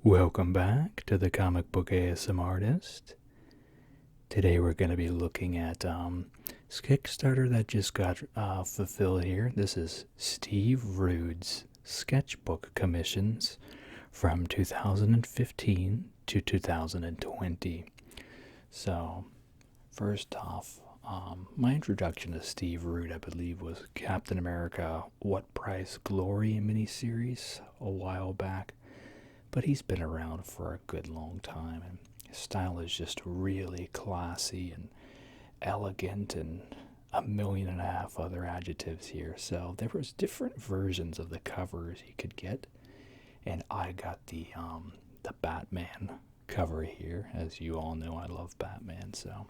Welcome back to the Comic Book ASM Artist. Today we're going to be looking at this Kickstarter that just got fulfilled here. This is Steve Rude's Sketchbook Commissions from 2015 to 2020. So, first off, my introduction to Steve Rude, I believe, was Captain America What Price Glory miniseries a while back. But he's been around for a good long time, and his style is just really classy and elegant and a million and a half other adjectives here. So there was different versions of the covers you could get, and I got the Batman cover here. As you all know, I love Batman. So,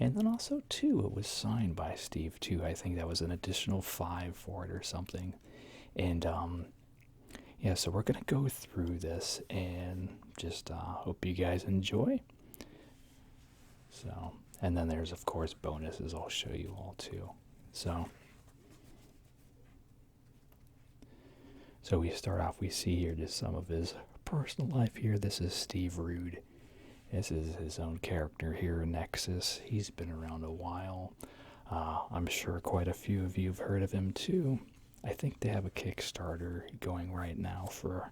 and then also too, it was signed by Steve too. I think that was an additional $5 for it or something, and yeah, so we're going to go through this and just hope you guys enjoy. So, and then there's, of course, bonuses I'll show you all too. So we start off, we see here just some of his personal life here. This is Steve Rude. This is his own character here, Nexus. He's been around a while. I'm sure quite a few of you have heard of him too. I think they have a Kickstarter going right now for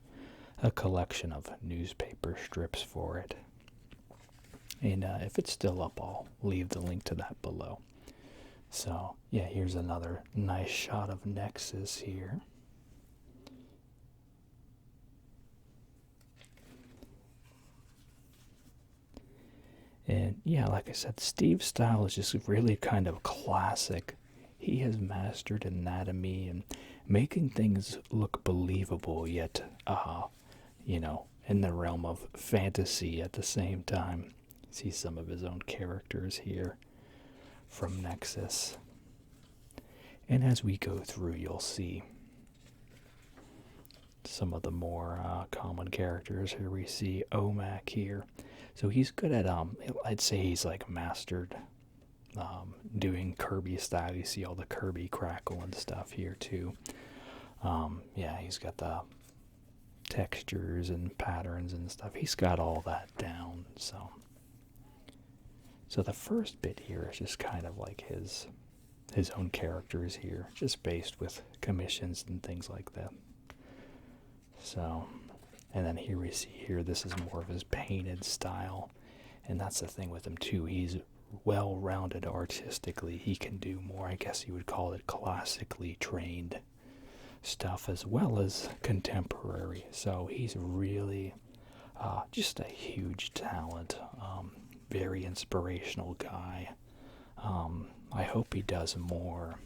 a collection of newspaper strips for it. And if it's still up, I'll leave the link to that below. So, yeah, here's another nice shot of Nexus here. And yeah, like I said, Steve's style is just really kind of classic. He has mastered anatomy and making things look believable, yet, in the realm of fantasy at the same time. See some of his own characters here from Nexus. And as we go through, you'll see some of the more common characters. Here we see Omak here. So he's good at, I'd say he's like mastered doing Kirby style. You see all the Kirby crackle and stuff here too. Yeah, he's got the textures and patterns and stuff. He's got all that down. So the first bit here is just kind of like his own characters here, just based with commissions and things like that. So, and then here we see here, this is more of his painted style, and that's the thing with him too. He's well-rounded artistically. He can do more, I guess you would call it, classically trained stuff as well as contemporary. So he's really just a huge talent, very inspirational guy. I hope he does more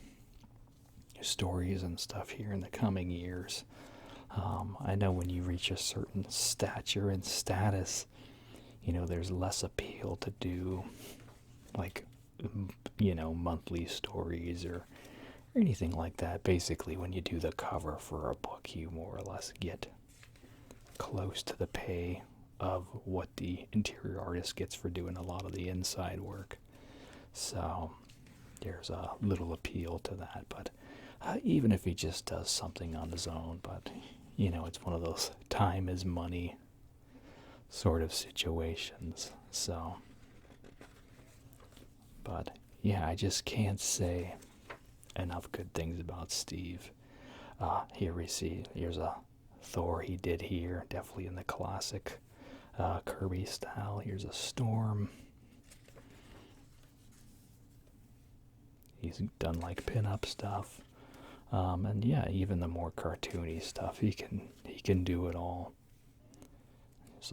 stories and stuff here in the coming years. I know when you reach a certain stature and status, there's less appeal to do like monthly stories or anything like that. Basically, when you do the cover for a book, you more or less get close to the pay of what the interior artist gets for doing a lot of the inside work. So there's a little appeal to that. But even if he just does something on his own, but it's one of those time is money sort of situations. So, but yeah, I just can't say enough good things about Steve. Here we see, here's a Thor he did here, definitely in the classic Kirby style. Here's a Storm. He's done like pin-up stuff. And yeah, even the more cartoony stuff, he can do it all. There's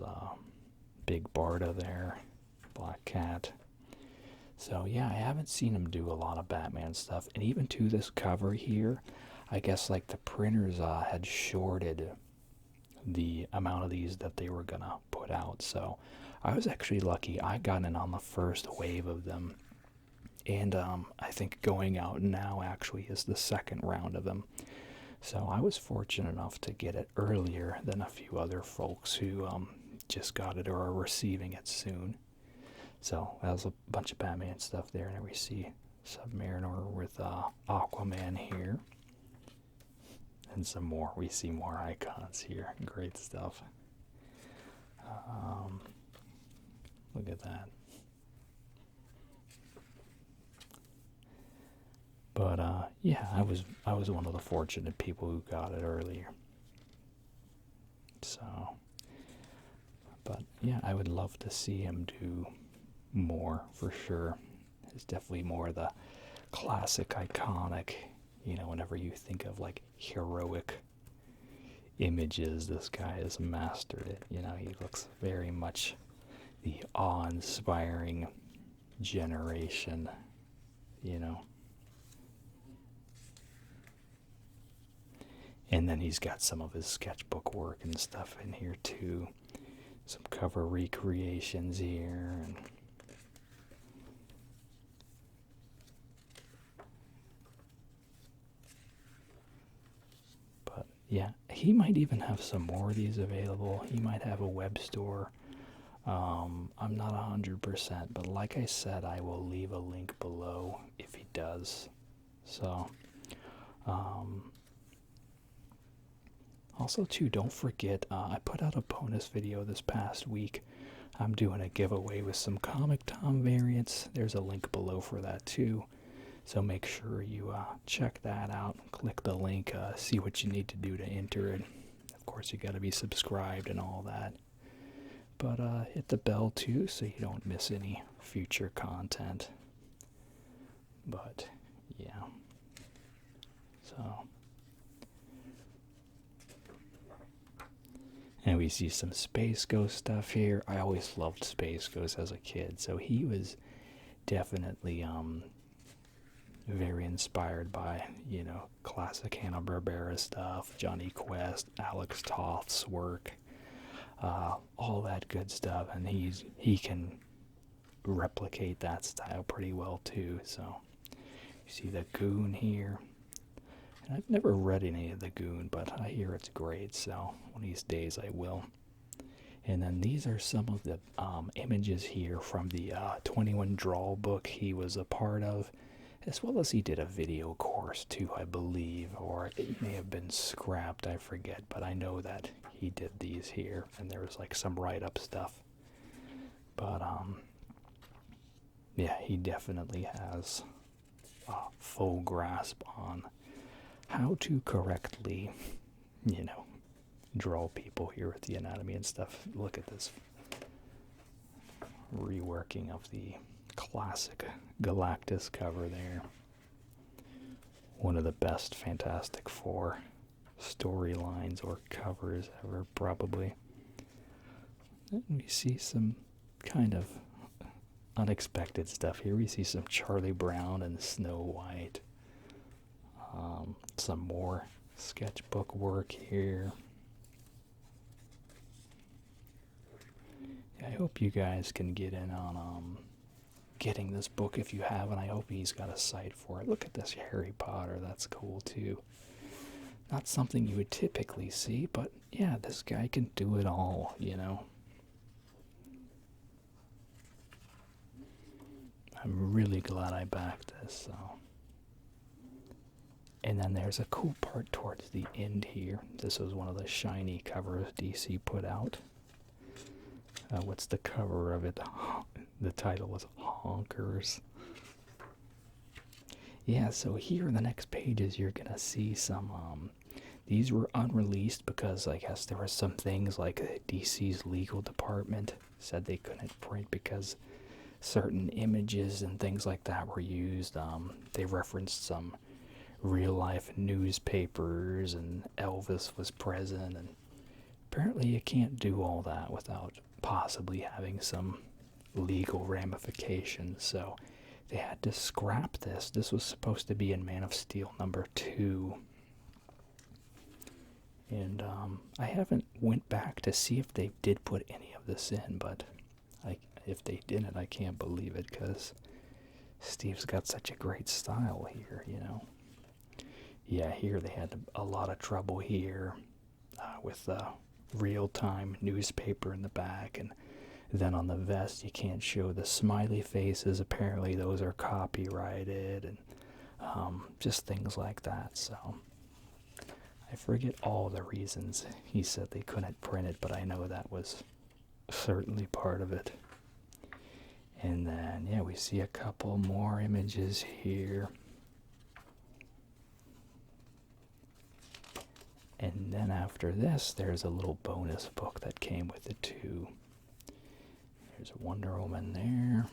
Big Barda there, Black Cat. So yeah, I haven't seen him do a lot of Batman stuff, and even to this cover here, I guess like the printers had shorted the amount of these that they were gonna put out. So I was actually lucky. I got in on the first wave of them. And I think going out now actually is the second round of them. So I was fortunate enough to get it earlier than a few other folks who just got it or are receiving it soon. So that was a bunch of Batman stuff there. And we see Submariner with Aquaman here. And some more. We see more icons here. Great stuff. Look at that. But yeah, I was one of the fortunate people who got it earlier. So, but yeah, I would love to see him do more for sure. It's definitely more the classic, iconic, whenever you think of like heroic images, this guy has mastered it. He looks very much the awe-inspiring generation, And then he's got some of his sketchbook work and stuff in here too. Some cover recreations here. And but yeah, he might even have some more of these available. He might have a web store. I'm not 100%, but like I said, I will leave a link below if he does. So, also too, don't forget, I put out a bonus video this past week. I'm doing a giveaway with some Comic Tom variants. There's a link below for that too. So make sure you check that out. Click the link, see what you need to do to enter it. Of course, you got to be subscribed and all that. But hit the bell too so you don't miss any future content. But yeah. So. And we see some Space Ghost stuff here. I always loved Space Ghost as a kid, so he was definitely very inspired by, classic Hanna-Barbera stuff, Johnny Quest, Alex Toth's work, all that good stuff, and he can replicate that style pretty well too. So you see the Goon here. And I've never read any of the Goon, but I hear it's great, so one of these days I will. And then these are some of the images here from the 21 Draw book he was a part of, as well as he did a video course too, I believe, or it may have been scrapped, I forget, but I know that he did these here, and there was like some write-up stuff. But yeah, he definitely has a full grasp on how to correctly, draw people here with the anatomy and stuff. Look at this reworking of the classic Galactus cover there. One of the best Fantastic Four storylines or covers ever, probably. And we see some kind of unexpected stuff here. We see some Charlie Brown and Snow White. Some more sketchbook work here. I hope you guys can get in on getting this book if you haven't. I hope he's got a site for it. Look at this Harry Potter. That's cool too. Not something you would typically see, but yeah, this guy can do it all, I'm really glad I backed this, so. And then there's a cool part towards the end here. This was one of the shiny covers DC put out. What's the cover of it? The title was Honkers. Yeah, so here in the next pages you're going to see some, these were unreleased because I guess there were some things like DC's legal department said they couldn't print because certain images and things like that were used. They referenced some real-life newspapers, and Elvis was present, and apparently you can't do all that without possibly having some legal ramifications, so they had to scrap this. This was supposed to be in Man of Steel #2, and I haven't went back to see if they did put any of this in, but if they didn't, I can't believe it, because Steve's got such a great style here, Yeah, here they had a lot of trouble here with the real-time newspaper in the back, and then on the vest you can't show the smiley faces. Apparently those are copyrighted, and just things like that. So I forget all the reasons he said they couldn't print it, but I know that was certainly part of it. And then, yeah, we see a couple more images here. And then after this, there's a little bonus book that came with it too. There's Wonder Woman there.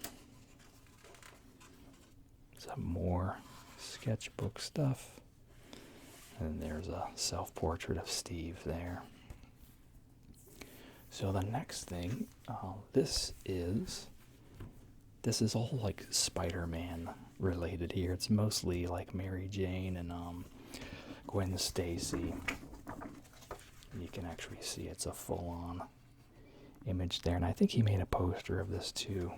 Some more sketchbook stuff. And there's a self-portrait of Steve there. So the next thing, this is all like Spider-Man related here. It's mostly like Mary Jane and Gwen Stacy. You can actually see it's a full-on image there, and I think he made a poster of this too.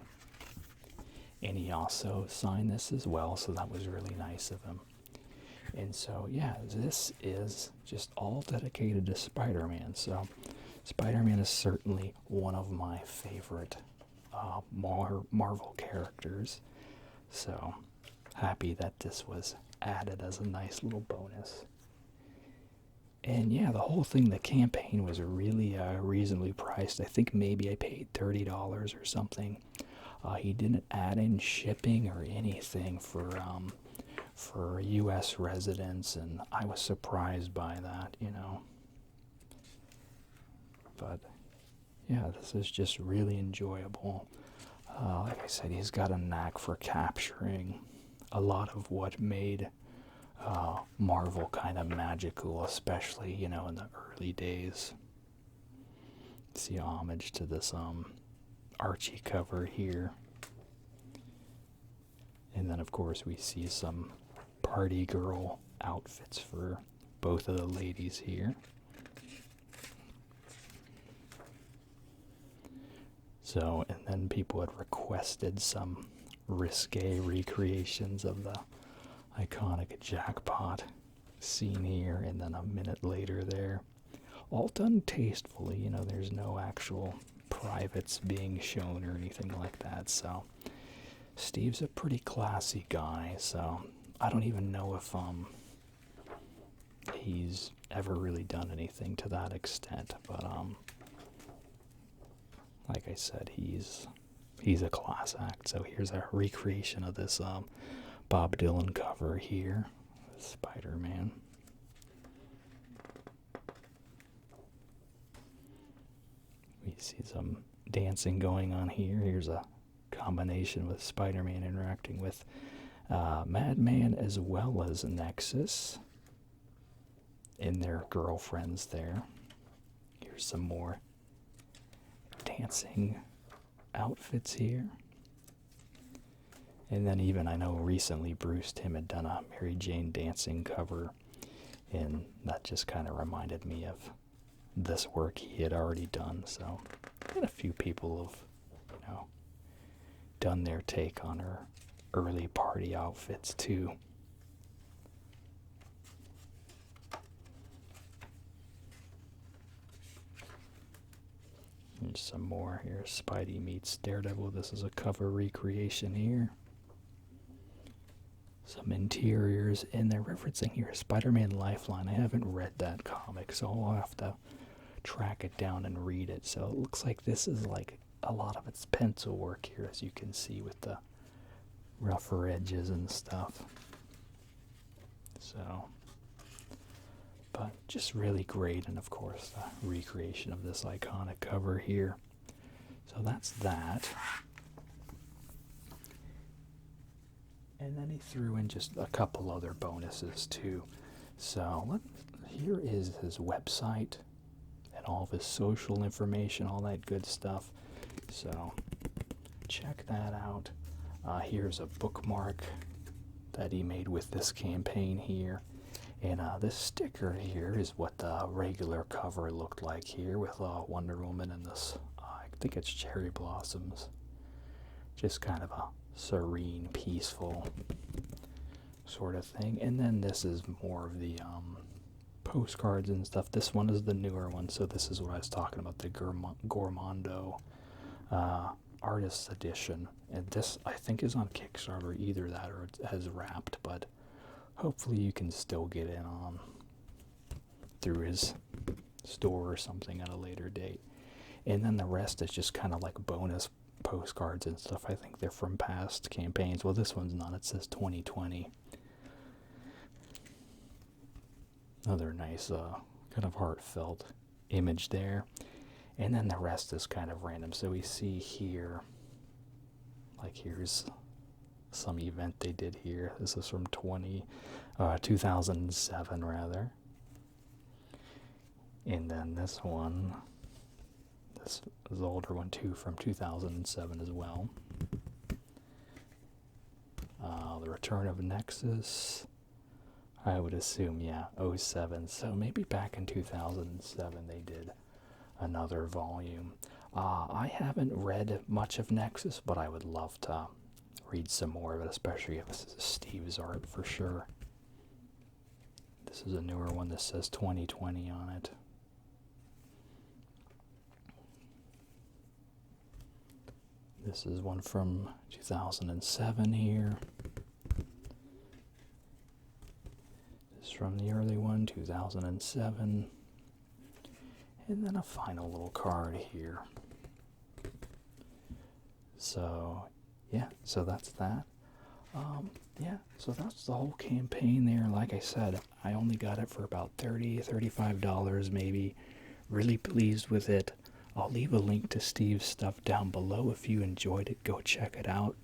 And he also signed this as well, so that was really nice of him. And so, yeah, this is just all dedicated to Spider-Man. So, Spider-Man is certainly one of my favorite Marvel characters. So, happy that this was added as a nice little bonus. And yeah, the whole thing, the campaign was really reasonably priced. I think maybe I paid $30 or something. He didn't add in shipping or anything for U.S. residents, and I was surprised by that, you know. But yeah, this is just really enjoyable. Like I said, he's got a knack for capturing a lot of what made Marvel kind of magical, especially, you know, in the early days. See homage to this Archie cover here. And then, of course, we see some party girl outfits for both of the ladies here. So, and then people had requested some risque recreations of the iconic jackpot scene here, and then a minute later there. All done tastefully, you know, there's no actual privates being shown or anything like that, so Steve's a pretty classy guy, so I don't even know if he's ever really done anything to that extent, but like I said, he's a class act. So here's a recreation of this Bob Dylan cover here, Spider-Man. We see some dancing going on here. Here's a combination with Spider-Man interacting with Madman as well as Nexus and their girlfriends there. Here's some more dancing outfits here. And then even, I know recently Bruce Timm had done a Mary Jane dancing cover, and that just kind of reminded me of this work he had already done. So, and a few people have, you know, done their take on her early party outfits too. There's some more here. Spidey meets Daredevil. This is a cover recreation here. Some interiors, and they're referencing here Spider-Man Lifeline. I haven't read that comic, so I'll have to track it down and read it. So it looks like this is like a lot of its pencil work here, as you can see with the rougher edges and stuff. So, but just really great, and of course the recreation of this iconic cover here. So that's that. And then he threw in just a couple other bonuses too. So here is his website and all of his social information, all that good stuff. So check that out. Here's a bookmark that he made with this campaign here. And this sticker here is what the regular cover looked like here, with Wonder Woman and this, I think it's cherry blossoms. Just kind of a serene, peaceful sort of thing. And then this is more of the postcards and stuff. This one is the newer one, so this is what I was talking about, the Gormondo Artist's Edition. And this, I think, is on Kickstarter, either that or it has wrapped, but hopefully you can still get in on through his store or something at a later date. And then the rest is just kind of like bonus postcards and stuff. I think they're from past campaigns. Well, this one's not. It says 2020. Another nice, kind of heartfelt image there. And then the rest is kind of random. So we see here, like here's some event they did here. This is from 2007 rather. And then this one, this is the older one too, from 2007 as well. The Return of Nexus, I would assume, yeah, '07. So maybe back in 2007 they did another volume. I haven't read much of Nexus, but I would love to read some more of it, especially if this is Steve's art for sure. This is a newer one that says 2020 on it. This is one from 2007 here. This is from the early one, 2007. And then a final little card here. So, yeah, so that's that. Yeah, so that's the whole campaign there. Like I said, I only got it for about $30, $35 maybe. Really pleased with it. I'll leave a link to Steve's stuff down below. If you enjoyed it, go check it out.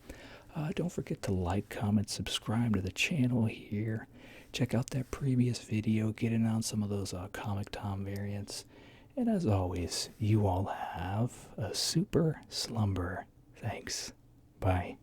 Don't forget to like, comment, subscribe to the channel here. Check out that previous video, get in on some of those Comic Tom variants. And as always, you all have a super slumber. Thanks. Bye.